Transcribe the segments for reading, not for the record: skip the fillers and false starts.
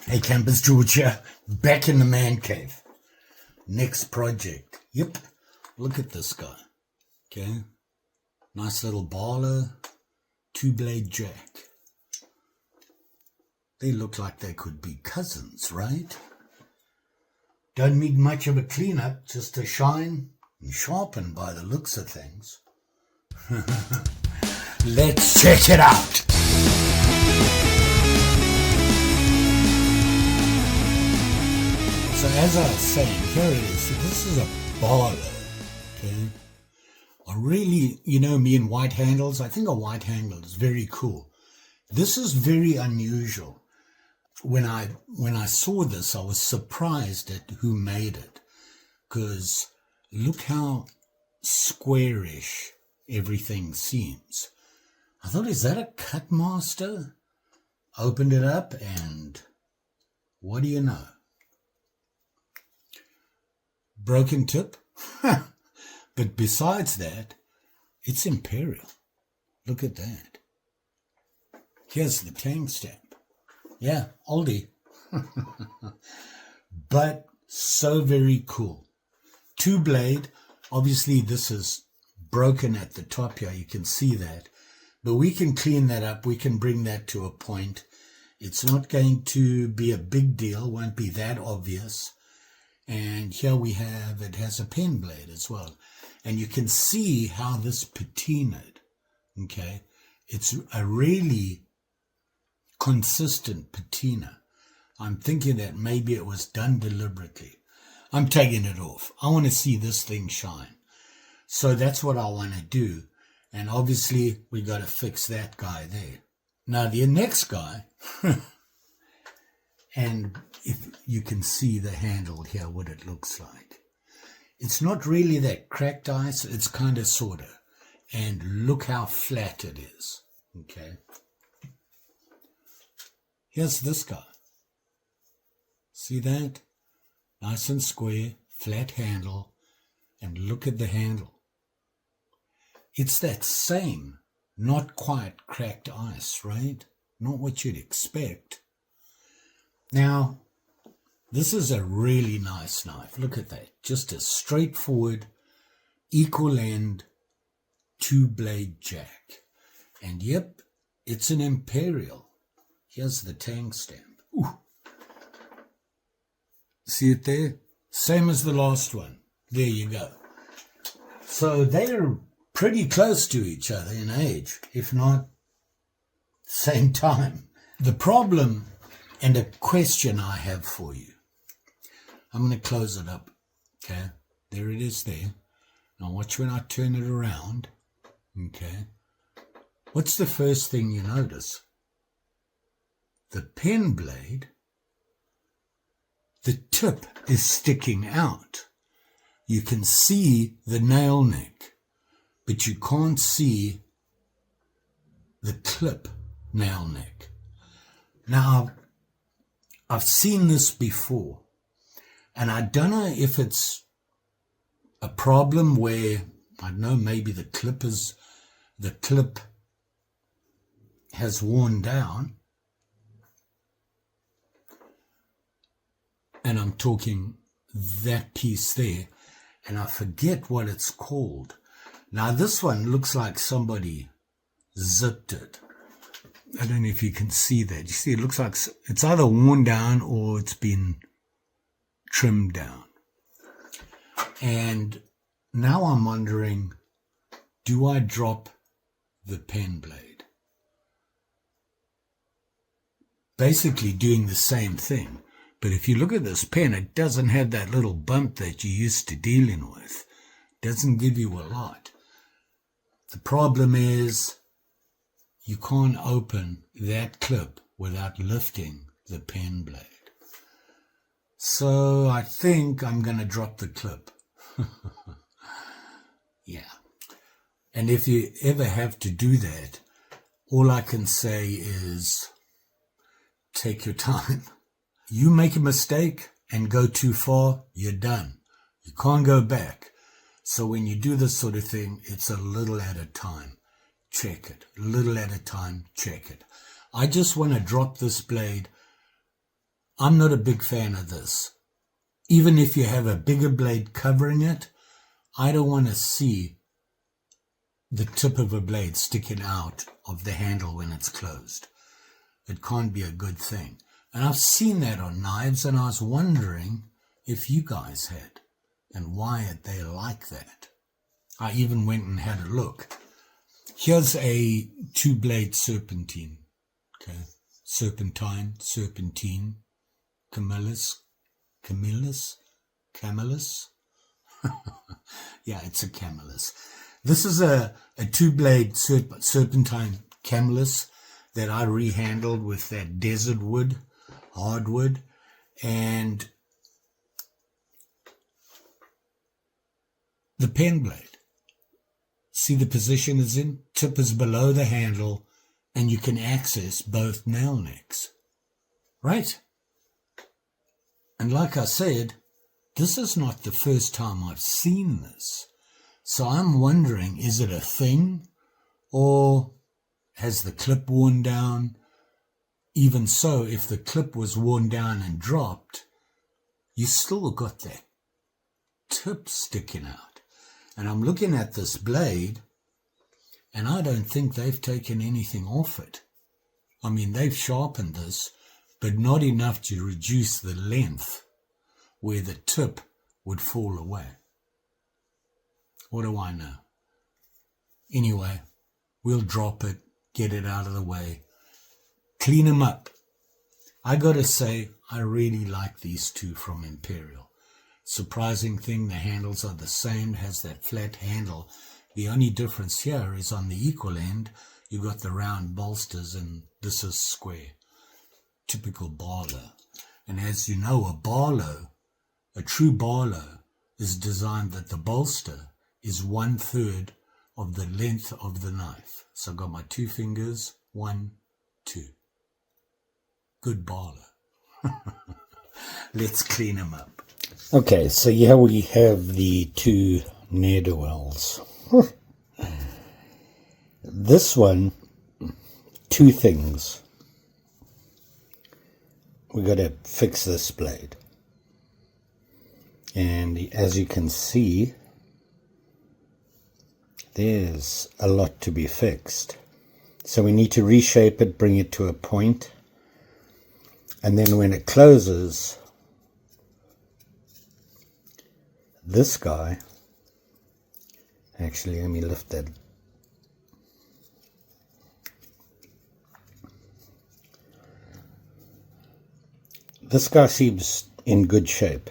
Hey campers, George here, back in the man cave. Next project. Yep, look at this guy. Okay, nice little baler, 2-blade jack. They look like they could be cousins, right? Don't need much of a cleanup, just a shine and sharpen by the looks of things. Let's check it out. So as I was saying, here it is. This is a baler, okay? I really, me and white handles, I think a white handle is very cool. This is very unusual. When I saw this, I was surprised at who made it, because look how squarish everything seems. I thought, is that a cut master? Opened it up and what do you know? Broken tip. But besides that, it's Imperial. Look at that. Here's the tang stamp. Yeah, oldie. But so very cool. 2-blade. Obviously this is broken at the top here. You can see that. But we can clean that up. We can bring that to a point. It's not going to be a big deal. Won't be that obvious. And here we have, it has a pen blade as well. And you can see how this patinaed. Okay. It's a really consistent patina. I'm thinking that maybe it was done deliberately. I'm taking it off. I want to see this thing shine. So that's what I want to do. And obviously we got to fix that guy there. Now the next guy, and if you can see the handle here, what it looks like. It's not really that cracked ice. It's kind of sort of. And look how flat it is. Okay. Here's this guy. See that? Nice and square, flat handle. And look at the handle. It's that same, not quite cracked ice, right? Not what you'd expect. Now, this is a really nice knife. Look at that. Just a straightforward, equal end, 2-blade jack. And yep, it's an Imperial. Here's the tang stamp. Ooh. See it there? Same as the last one. There you go. So they're pretty close to each other in age, if not same time. The problem and a question I have for you. I'm going to close it up. Okay, there it is there. Now watch when I turn it around. Okay. What's the first thing you notice? The pen blade, the tip is sticking out. You can see the nail neck, but you can't see the clip nail neck. Now, I've seen this before, and I don't know if it's a problem where, I don't know, maybe the clip has worn down, and I'm talking that piece there, and I forget what it's called. Now this one looks like somebody zipped it. I don't know if you can see that. You see, it looks like it's either worn down or it's been trimmed down. And now I'm wondering, do I drop the pen blade? Basically doing the same thing. But if you look at this pen, it doesn't have that little bump that you're used to dealing with. It doesn't give you a lot. The problem is you can't open that clip without lifting the pen blade. So I think I'm going to drop the clip. Yeah. And if you ever have to do that, all I can say is take your time. You make a mistake and go too far, you're done. You can't go back. So when you do this sort of thing, it's a little at a time. Check it. A little at a time, check it. I just want to drop this blade I'm not a big fan of this. Even if you have a bigger blade covering it, I don't want to see the tip of a blade sticking out of the handle when it's closed. It can't be a good thing. And I've seen that on knives, and I was wondering if you guys had, and why they like that. I even went and had a look. Here's a 2-blade serpentine. Okay, serpentine, camillus. Yeah, it's a camillus. This is a 2-blade serpentine camillus that I rehandled with that desert wood, hardwood, and the pen blade. See the position it's in? Tip is below the handle, and you can access both nail necks. Right? And like I said, this is not the first time I've seen this. So I'm wondering, is it a thing? Or has the clip worn down? Even so, if the clip was worn down and dropped, you still got that tip sticking out. And I'm looking at this blade, and I don't think they've taken anything off it. I mean, they've sharpened this, but not enough to reduce the length where the tip would fall away. What do I know? Anyway, we'll drop it, get it out of the way, clean them up. I gotta say, I really like these two from Imperial. Surprising thing, the handles are the same, has that flat handle. The only difference here is on the equal end, you got the round bolsters, and this is square. Typical Barlow. And as you know, a true Barlow is designed that the bolster is 1/3 of the length of the knife. So I've got my 2 fingers, 1, 2. Good Barlow. Let's clean them up. Okay, so here we have the 2 ne'er-do-wells. This one, 2 things. We got to fix this blade. And as you can see, there's a lot to be fixed. So we need to reshape it, bring it to a point, and then when it closes, this guy, actually let me lift that. This guy seems in good shape.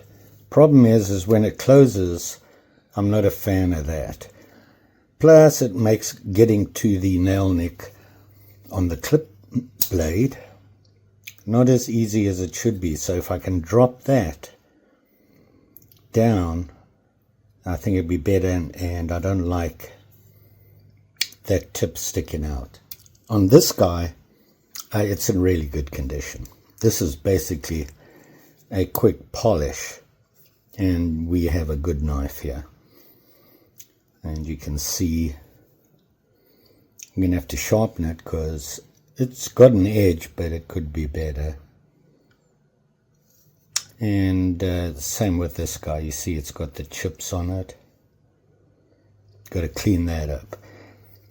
Problem is when it closes, I'm not a fan of that. Plus it makes getting to the nail neck on the clip blade not as easy as it should be. So if I can drop that down, I think it'd be better, and I don't like that tip sticking out. On this guy, it's in really good condition. This is basically a quick polish, and we have a good knife here. And you can see I'm going to have to sharpen it because it's got an edge, but it could be better. And same with this guy. You see it's got the chips on it. Got to clean that up.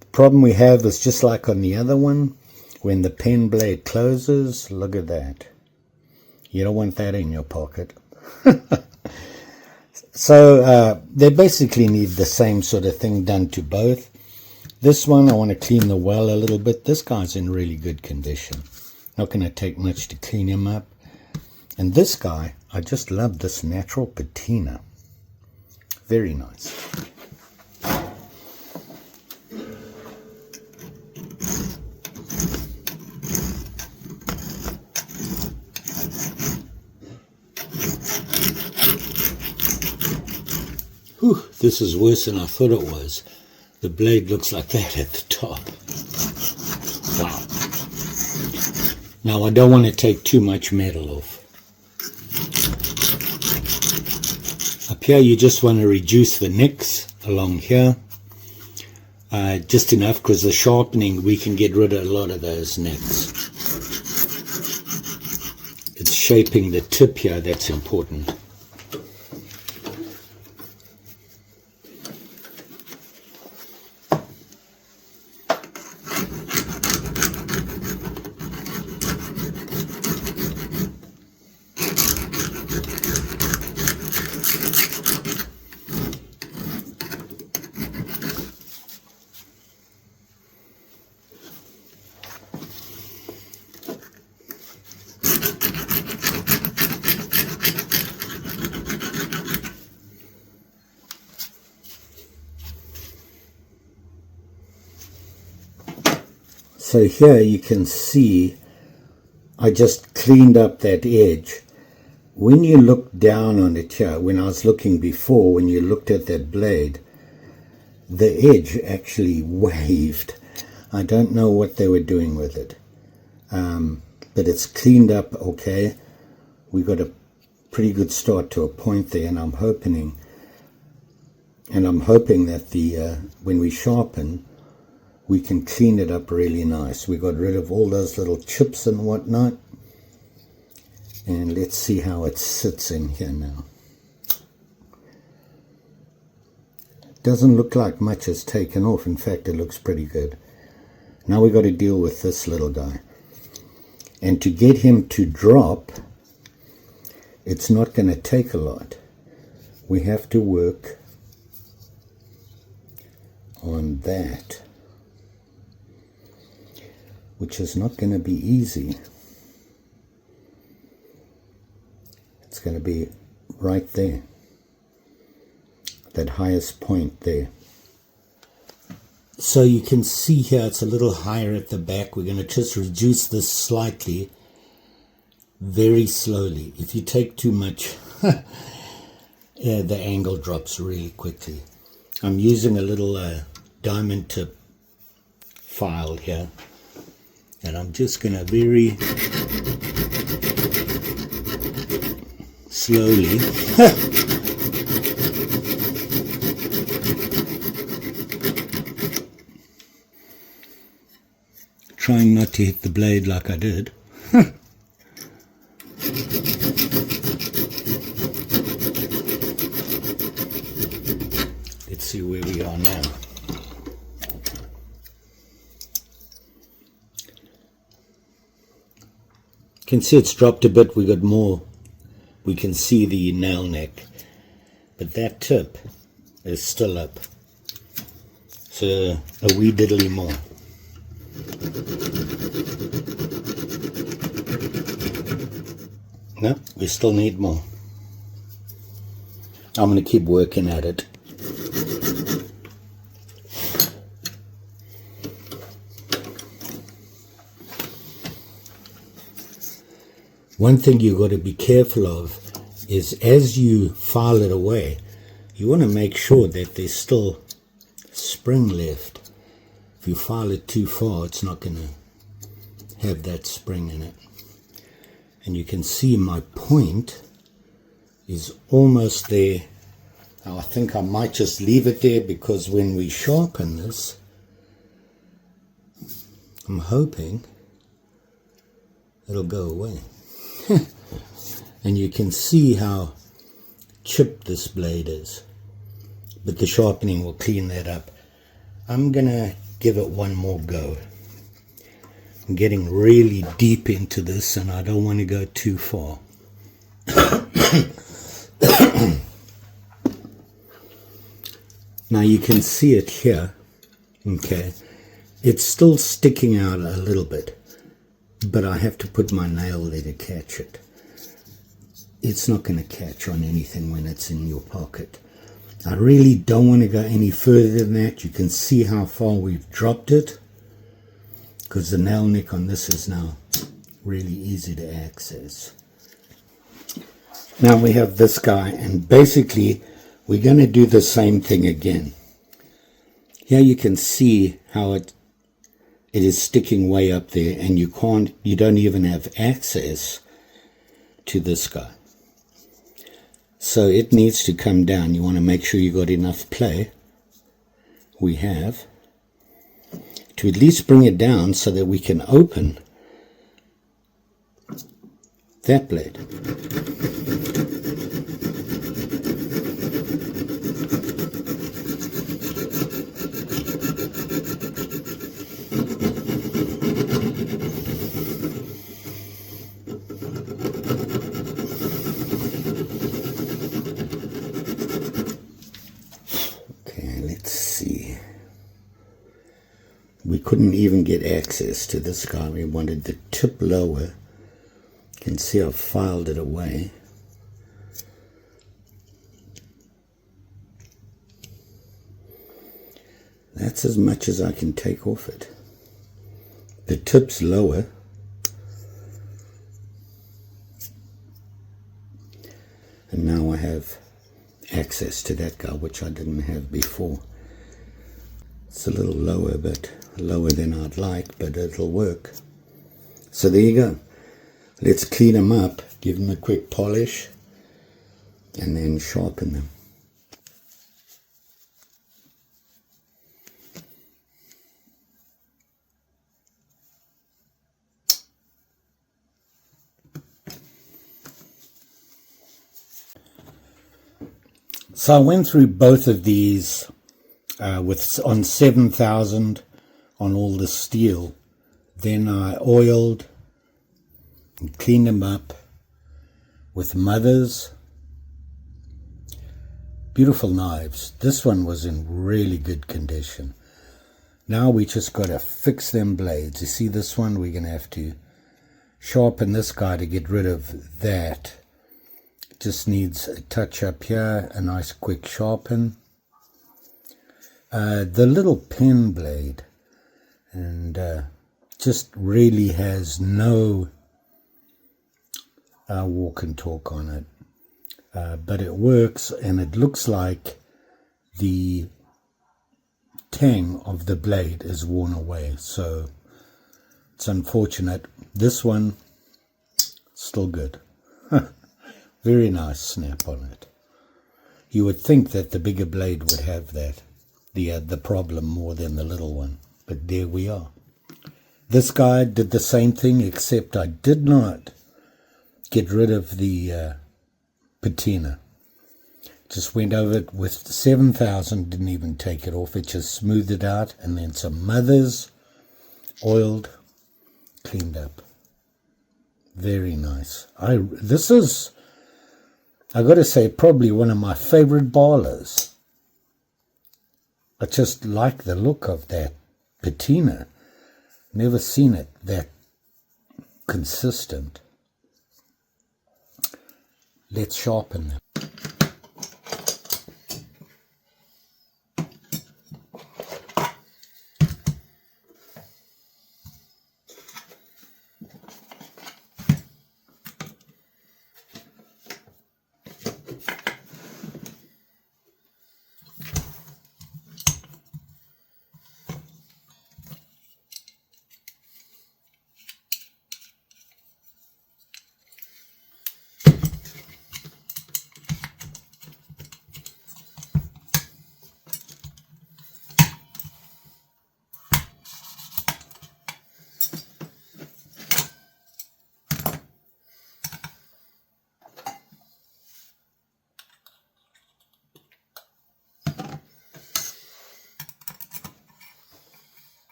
The problem we have is just like on the other one, when the pen blade closes, look at that. You don't want that in your pocket. So they basically need the same sort of thing done to both. This one I want to clean the well a little bit. This guy's in really good condition. Not going to take much to clean him up. And this guy, I just love this natural patina. Very nice. Whew, this is worse than I thought it was. The blade looks like that at the top. Wow. Now I don't want to take too much metal off. Up here you just want to reduce the nicks along here. Just enough, because the sharpening, we can get rid of a lot of those nicks. It's shaping the tip here that's important. So here you can see I just cleaned up that edge. When you look down on it here, when I was looking before, when you looked at that blade, the edge actually waved. I don't know what they were doing with it, but it's cleaned up okay. We got a pretty good start to a point there, and I'm hoping that the when we sharpen, we can clean it up really nice. We got rid of all those little chips and whatnot. And let's see how it sits in here now. Doesn't look like much is taken off. In fact, it looks pretty good. Now we got to deal with this little guy. And to get him to drop, it's not going to take a lot. We have to work on that, which is not going to be easy. It's going to be right there, that highest point there. So you can see here it's a little higher at the back. We're going to just reduce this slightly, very slowly. If you take too much, the angle drops really quickly. I'm using a little diamond tip file here. And I'm just going to very slowly trying not to hit the blade like I did. Let's see where we are now. You can see it's dropped a bit. We got more. We can see the nail neck, but that tip is still up. So a wee diddly more. No, we still need more. I'm going to keep working at it. One thing you've got to be careful of is as you file it away, you want to make sure that there's still spring left. If you file it too far, it's not going to have that spring in it. And you can see my point is almost there. Now I think I might just leave it there, because when we sharpen this, I'm hoping it'll go away. And you can see how chipped this blade is, but the sharpening will clean that up. I'm gonna give it one more go. I'm getting really deep into this and I don't want to go too far. Now you can see it here. Okay, it's still sticking out a little bit, but I have to put my nail there to catch it. It's not going to catch on anything when it's in your pocket. I really don't want to go any further than that. You can see how far we've dropped it, because the nail neck on this is now really easy to access. Now we have this guy, and basically we're going to do the same thing again. Here you can see how it is sticking way up there, and you don't even have access to this guy. So it needs to come down. You want to make sure you got enough play. We have to at least bring it down so that we can open that blade. Okay, let's see. We couldn't even get access to this guy. We wanted the tip lower. You can see I've filed it away. That's as much as I can take off it. The tip's lower. And now I have access to that guy, which I didn't have before. It's a little lower, but lower than I'd like, but it'll work. So there you go. Let's clean them up, give them a quick polish, and then sharpen them. So I went through both of these on 7,000 on all the steel. Then I oiled and cleaned them up with mothers. Beautiful knives. This one was in really good condition. Now we just got to fix them blades. You see this one? We're going to have to sharpen this guy to get rid of that. Just needs a touch up here, a nice quick sharpen. The little pen blade, and just really has no walk and talk on it, but it works, and it looks like the tang of the blade is worn away, so it's unfortunate. This one, still good. Very nice snap on it. You would think that the bigger blade would have that, the problem more than the little one, but there we are. This guy did the same thing, except I did not get rid of the patina. Just went over it with 7,000, didn't even take it off. It just smoothed it out, and then some mothers, oiled, cleaned up. Very nice. This is, I got to say, probably one of my favorite ballers. I just like the look of that patina. Never seen it that consistent. Let's sharpen them.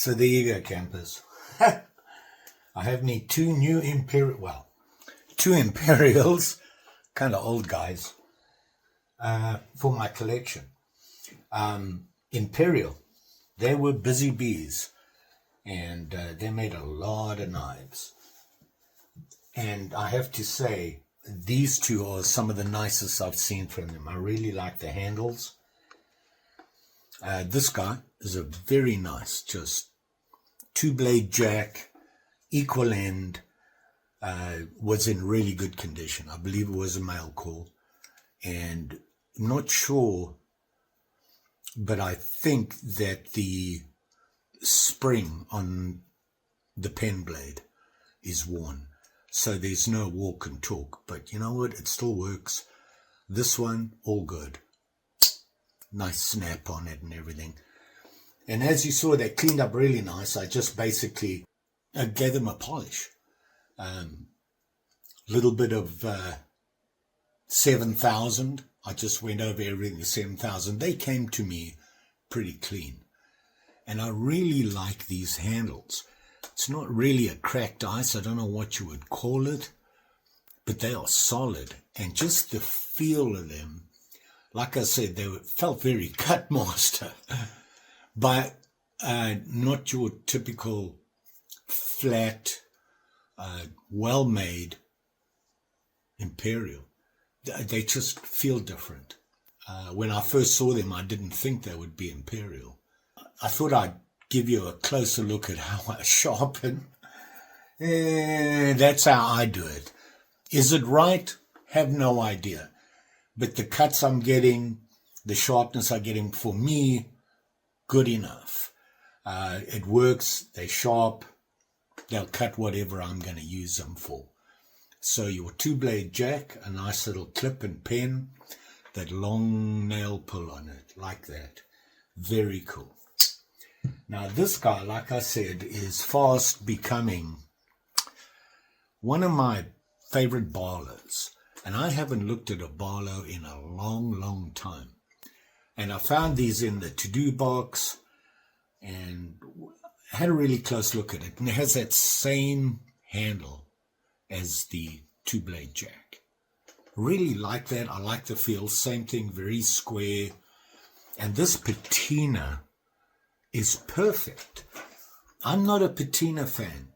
So there you go, campers. I have me two Imperials, kind of old guys, for my collection. Imperial, they were busy bees, and they made a lot of knives. And I have to say, these two are some of the nicest I've seen from them. I really like the handles. This guy is a very nice, just 2-blade jack, equal end, was in really good condition. I believe it was a male call, and I'm not sure, but I think that the spring on the pen blade is worn, so there's no walk and talk. But you know what? It still works. This one, all good. Nice snap on it and everything. And as you saw, they cleaned up really nice. I just basically gave them a polish. Little bit of 7,000. I just went over everything 7,000. They came to me pretty clean. And I really like these handles. It's not really a cracked ice. I don't know what you would call it, but they are solid. And just the feel of them, like I said, they felt very cut master, but not your typical flat, well-made Imperial. They just feel different. When I first saw them, I didn't think they would be Imperial. I thought I'd give you a closer look at how I sharpen. That's how I do it. Is it right? Have no idea. But the cuts I'm getting, the sharpness I'm getting, for me, good enough. It works. They're sharp. They'll cut whatever I'm going to use them for. So your 2-blade jack, a nice little clip and pen, that long nail pull on it, like that. Very cool. Now this guy, like I said, is fast becoming one of my favorite barlows. And I haven't looked at a barlow in a long, long time. And I found these in the to-do box and had a really close look at it. And it has that same handle as the 2-blade jack. Really like that. I like the feel. Same thing, very square. And this patina is perfect. I'm not a patina fan,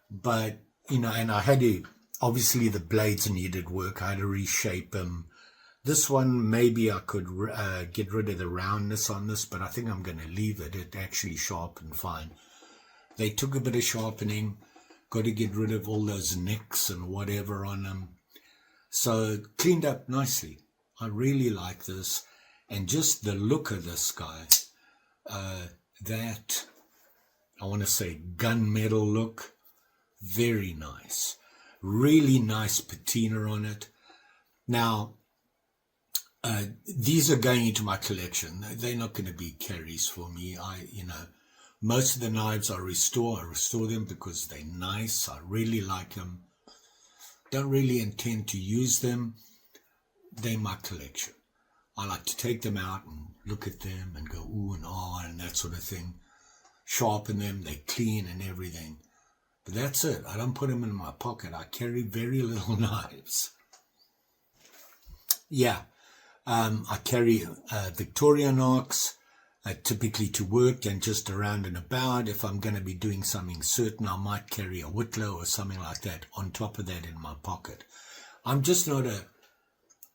but, you know, and I had to, obviously the blades needed work. I had to reshape them. This one, maybe I could get rid of the roundness on this, but I think I'm going to leave it. It actually sharpened fine. They took a bit of sharpening, got to get rid of all those nicks and whatever on them. So cleaned up nicely. I really like this. And just the look of this guy, that, I want to say, gunmetal look, very nice. Really nice patina on it. Now, these are going into my collection. They're not going to be carries for me. Most of the knives I restore them because they're nice. I really like them. Don't really intend to use them. They're my collection. I like to take them out and look at them and go ooh and ah and that sort of thing. Sharpen them, they clean and everything. But that's it. I don't put them in my pocket. I carry very little knives. Yeah, I carry Victorinox, typically to work and just around and about. If I'm going to be doing something certain, I might carry a Whitlow or something like that on top of that in my pocket. I'm just not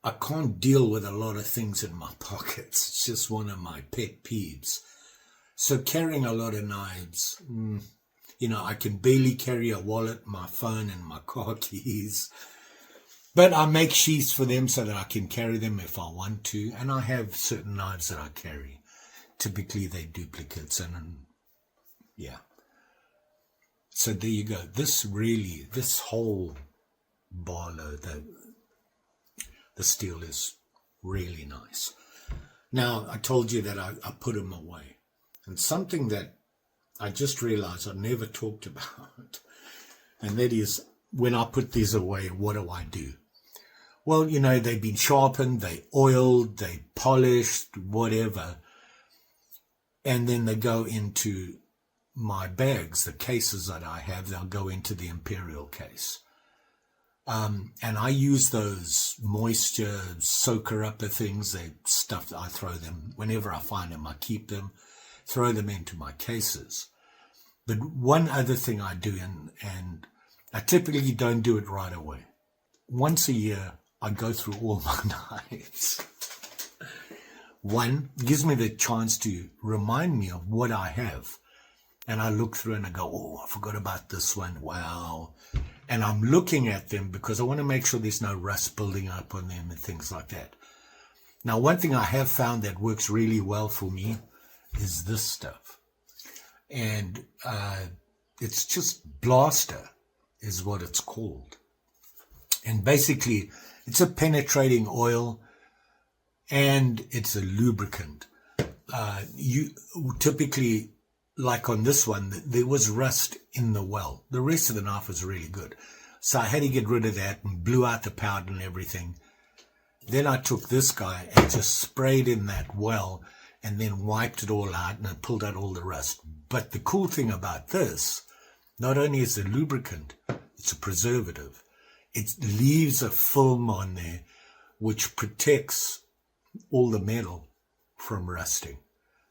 I can't deal with a lot of things in my pockets. It's just one of my pet peeves. So carrying a lot of knives, I can barely carry a wallet, my phone, and my car keys. But I make sheaths for them so that I can carry them if I want to. And I have certain knives that I carry. Typically, they're duplicates. And yeah. So there you go. This whole barlow, the steel is really nice. Now, I told you that I put them away. And something that I just realized I never talked about, and that is, when I put these away, what do? Well, they've been sharpened, they oiled, they polished, whatever, and then they go into my bags, the cases that I have, they'll go into the Imperial case. And I use those moisture soaker upper things, they stuff, I throw them, whenever I find them, I keep them, throw them into my cases. But one other thing I do, and I typically don't do it right away. Once a year, I go through all my knives. One, gives me the chance to remind me of what I have. And I look through and I go, oh, I forgot about this one. Wow. And I'm looking at them because I want to make sure there's no rust building up on them and things like that. Now, one thing I have found that works really well for me is this stuff. And it's just Blaster is what it's called. And basically, it's a penetrating oil and it's a lubricant. You typically, like on this one, there was rust in the well. The rest of the knife was really good. So I had to get rid of that and blew out the powder and everything. Then I took this guy and just sprayed in that well and then wiped it all out and it pulled out all the rust. But the cool thing about this, not only is it a lubricant, it's a preservative. It leaves a film on there which protects all the metal from rusting.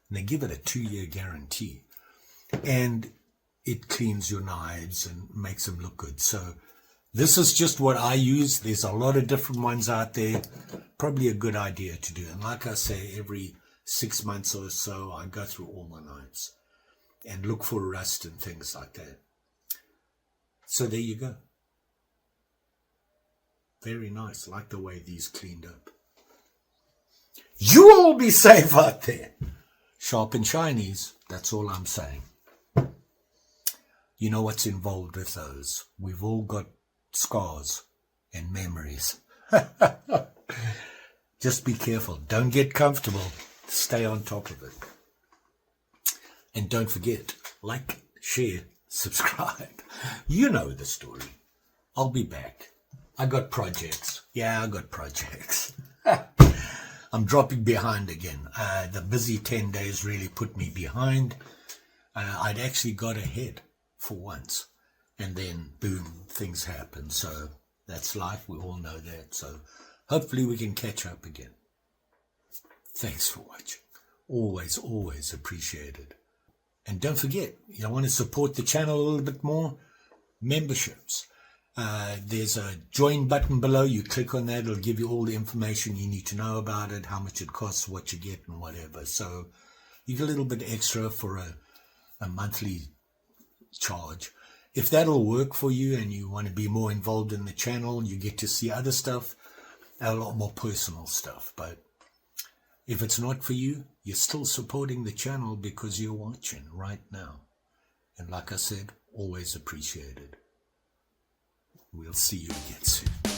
And they give it a 2-year guarantee. And it cleans your knives and makes them look good. So this is just what I use. There's a lot of different ones out there. Probably a good idea to do. And like I say, every 6 months or so, I go through all my knives and look for rust and things like that. So there you go. Very nice. Like the way these cleaned up. You all be safe out there. Sharp and shinies. That's all I'm saying. You know what's involved with those. We've all got scars and memories. Just be careful. Don't get comfortable. Stay on top of it. And don't forget, like, share, subscribe. You know the story. I'll be back. I got projects. Yeah, I got projects. I'm dropping behind again. The busy 10 days really put me behind. I'd actually got ahead for once. And then, boom, things happen. So that's life. We all know that. So hopefully we can catch up again. Thanks for watching. Always, always appreciated. And don't forget, you want to support the channel a little bit more? Memberships. There's a join button below. You click on that. It'll give you all the information you need to know about it, how much it costs, what you get, and whatever. So you get a little bit extra for a monthly charge. If that'll work for you and you want to be more involved in the channel, you get to see other stuff, a lot more personal stuff. But if it's not for you, you're still supporting the channel because you're watching right now. And like I said, always appreciated. We'll see you again soon.